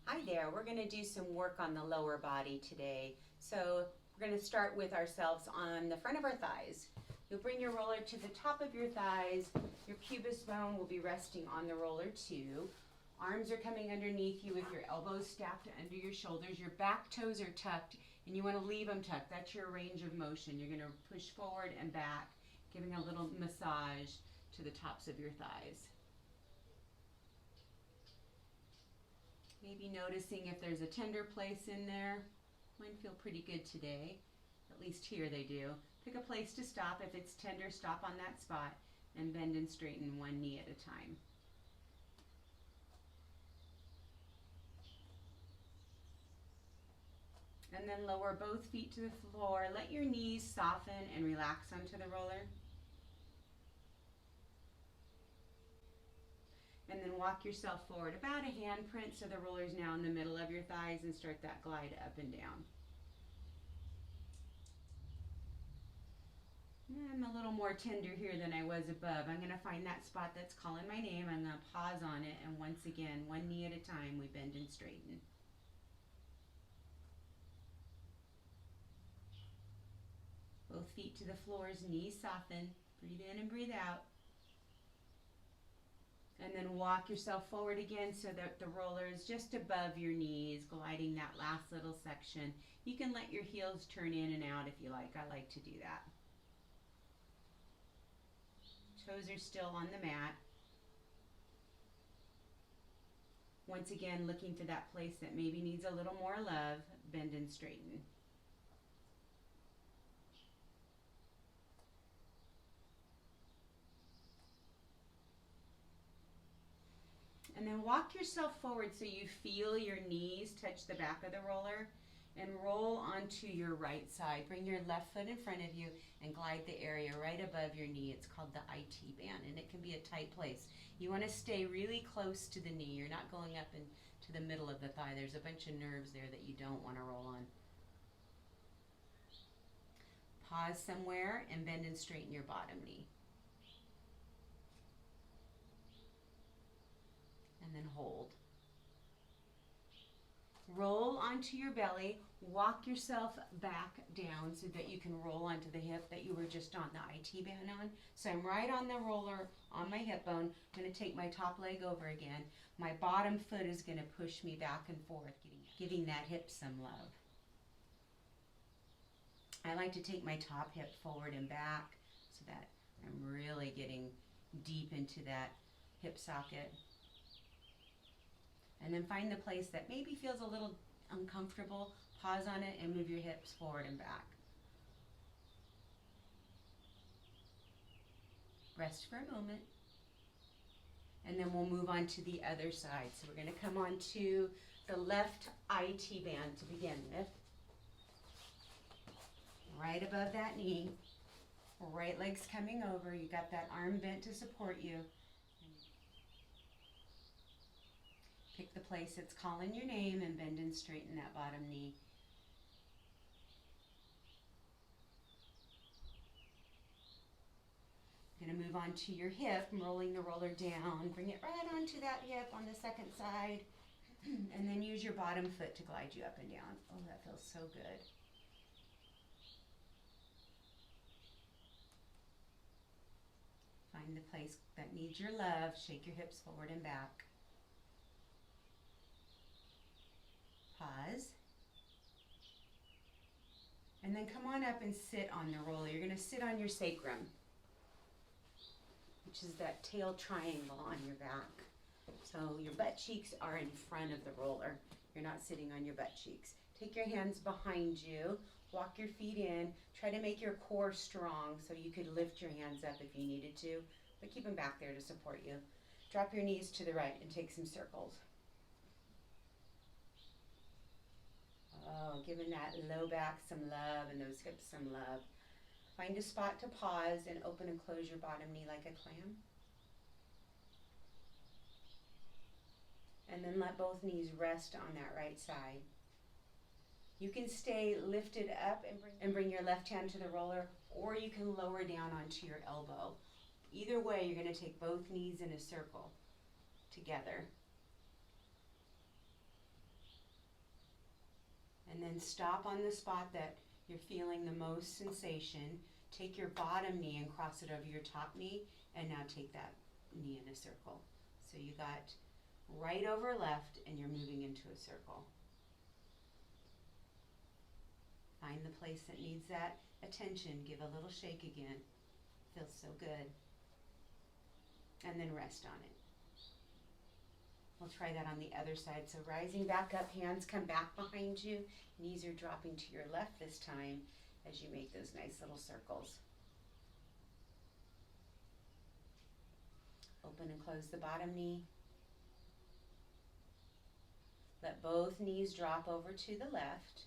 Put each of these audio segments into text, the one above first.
Hi there, we're going to do some work on the lower body today. So we're going to start with ourselves on the front of our thighs. You'll bring your roller to the top of your thighs. Your pubis bone will be resting on the roller too. Arms are coming underneath you with your elbows stacked under your shoulders. Your back toes are tucked and you want to leave them tucked. That's your range of motion. You're going to push forward and back, giving a little massage to the tops of your thighs. Maybe noticing if there's a tender place in there. Mine feel pretty good today. At least here they do. Pick a place to stop. If it's tender, stop on that spot and bend and straighten one knee at a time. And then lower both feet to the floor. Let your knees soften and relax onto the roller. And then walk yourself forward about a handprint so the roller's now in the middle of your thighs, and start that glide up and down. I'm a little more tender here than I was above. I'm going to find that spot that's calling my name. I'm going to pause on it, and once again, one knee at a time, we bend and straighten. Both feet to the floors, knees soften. Breathe in and breathe out. And then walk yourself forward again so that the roller is just above your knees, gliding that last little section. You can let your heels turn in and out if you like. I like to do that. Toes are still on the mat. Once again, looking for that place that maybe needs a little more love. Bend and straighten. And then walk yourself forward so you feel your knees touch the back of the roller, and roll onto your right side. Bring your left foot in front of you and glide the area right above your knee. It's called the IT band, and it can be a tight place. You want to stay really close to the knee. You're not going up into the middle of the thigh. There's a bunch of nerves there that you don't want to roll on. Pause somewhere and bend and straighten your bottom knee. And then hold. Roll onto your belly, walk yourself back down so that you can roll onto the hip that you were just on the IT band on. So I'm right on the roller on my hip bone. I'm going to take my top leg over again. My bottom foot is going to push me back and forth, giving that hip some love. I like to take my top hip forward and back so that I'm really getting deep into that hip socket. And then find the place that maybe feels a little uncomfortable. Pause on it and move your hips forward and back. Rest for a moment. And then we'll move on to the other side. So we're going to come on to the left IT band to begin with. Right above that knee. Right leg's coming over. You got that arm bent to support you. Pick the place that's calling your name and bend and straighten that bottom knee. You're going to move on to your hip, rolling the roller down. Bring it right onto that hip on the second side. And then use your bottom foot to glide you up and down. Oh, that feels so good. Find the place that needs your love. Shake your hips forward and back. Pause. And then come on up and sit on the roller. You're going to sit on your sacrum, which is that tail triangle on your back. So your butt cheeks are in front of the roller. You're not sitting on your butt cheeks. Take your hands behind you. Walk your feet in. Try to make your core strong so you could lift your hands up if you needed to, but keep them back there to support you. Drop your knees to the right and take some circles. Oh, giving that low back some love and those hips some love. Find a spot to pause and open and close your bottom knee like a clam. And then let both knees rest on that right side. You can stay lifted up and bring your left hand to the roller, or you can lower down onto your elbow. Either way, you're going to take both knees in a circle together. And then stop on the spot that you're feeling the most sensation. Take your bottom knee and cross it over your top knee, and now take that knee in a circle. So you got right over left, and you're moving into a circle. Find the place that needs that attention. Give a little shake again. Feels so good. And then rest on it. We'll try that on the other side. So rising back up, hands come back behind you. Knees are dropping to your left this time as you make those nice little circles. Open and close the bottom knee. Let both knees drop over to the left.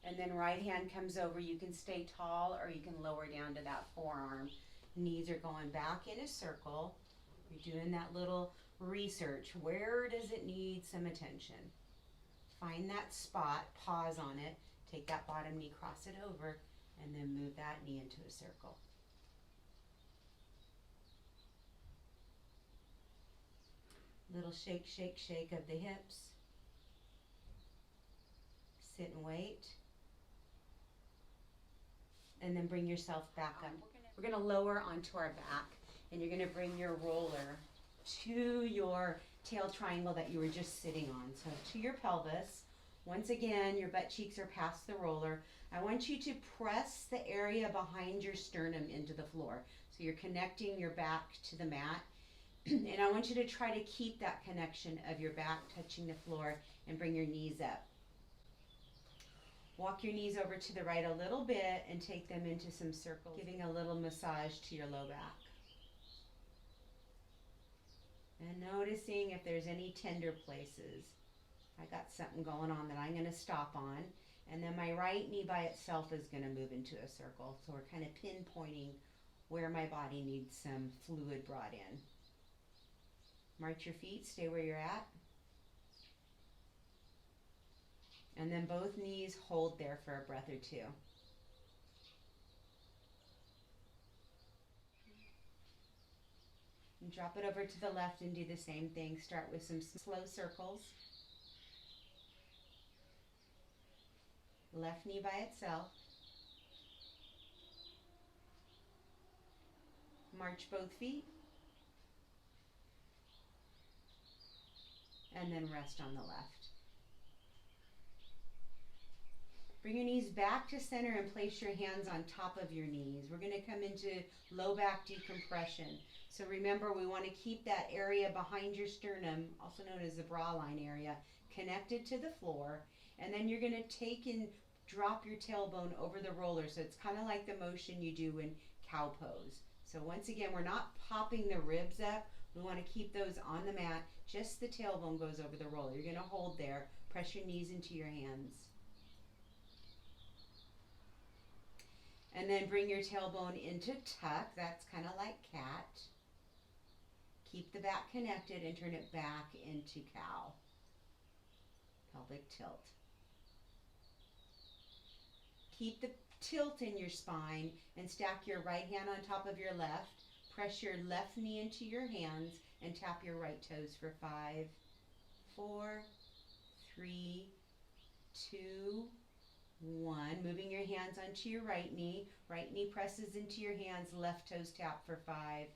And then right hand comes over. You can stay tall or you can lower down to that forearm. Knees are going back in a circle. You're doing that little research. Where does it need some attention? Find that spot, pause on it, take that bottom knee, cross it over, and then move that knee into a circle. Little shake, shake, shake of the hips. Sit and wait. And then bring yourself back up. We're going to lower onto our back, and you're going to bring your roller to your tail triangle that you were just sitting on. So to your pelvis. Once again, your butt cheeks are past the roller. I want you to press the area behind your sternum into the floor. So you're connecting your back to the mat. And I want you to try to keep that connection of your back touching the floor and bring your knees up. Walk your knees over to the right a little bit and take them into some circles, giving a little massage to your low back. And noticing if there's any tender places. I got something going on that I'm going to stop on. And then my right knee by itself is going to move into a circle. So we're kind of pinpointing where my body needs some fluid brought in. March your feet, stay where you're at. And then both knees hold there for a breath or two. And drop it over to the left and do the same thing. Start with some slow circles. Left knee by itself. March both feet. And then rest on the left. Bring your knees back to center and place your hands on top of your knees. We're going to come into low back decompression. So remember, we want to keep that area behind your sternum, also known as the bra line area, connected to the floor. And then you're going to take and drop your tailbone over the roller. So it's kind of like the motion you do in cow pose. So once again, we're not popping the ribs up. We want to keep those on the mat. Just the tailbone goes over the roller. You're going to hold there. Press your knees into your hands. And then bring your tailbone into tuck. That's kind of like cat. Keep the back connected and turn it back into cow. Pelvic tilt. Keep the tilt in your spine and stack your right hand on top of your left. Press your left knee into your hands and tap your right toes for 5, 4, 3, 2, 1. Moving your hands onto your right knee. Right knee presses into your hands. Left toes tap for 5,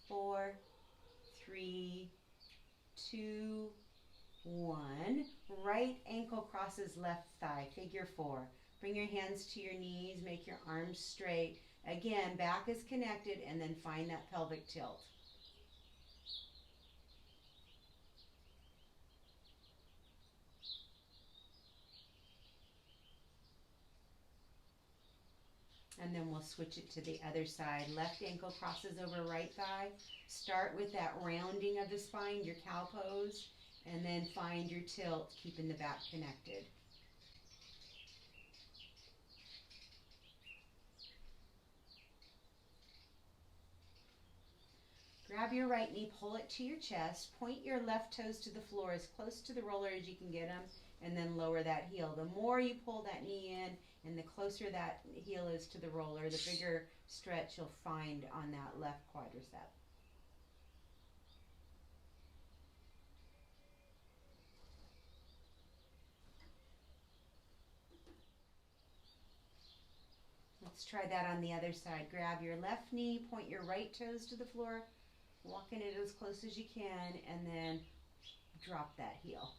4, 3, 2, 1. Right ankle crosses left thigh. Figure 4. Bring your hands to your knees. Make your arms straight. Again, back is connected, and then find that pelvic tilt. And then we'll switch it to the other side. Left ankle crosses over right thigh. Start with that rounding of the spine, your cow pose, and then find your tilt, keeping the back connected. Grab your right knee, pull it to your chest, point your left toes to the floor as close to the roller as you can get them, and then lower that heel. The more you pull that knee in and the closer that heel is to the roller, the bigger stretch you'll find on that left quadricep. Let's try that on the other side. Grab your left knee, point your right toes to the floor, walking it as close as you can, and then drop that heel.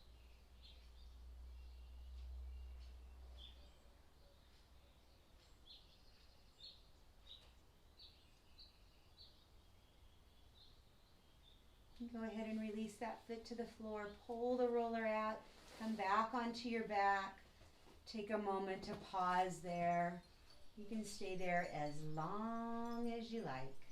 Go ahead and release that foot to the floor. Pull the roller out. Come back onto your back. Take a moment to pause there. You can stay there as long as you like.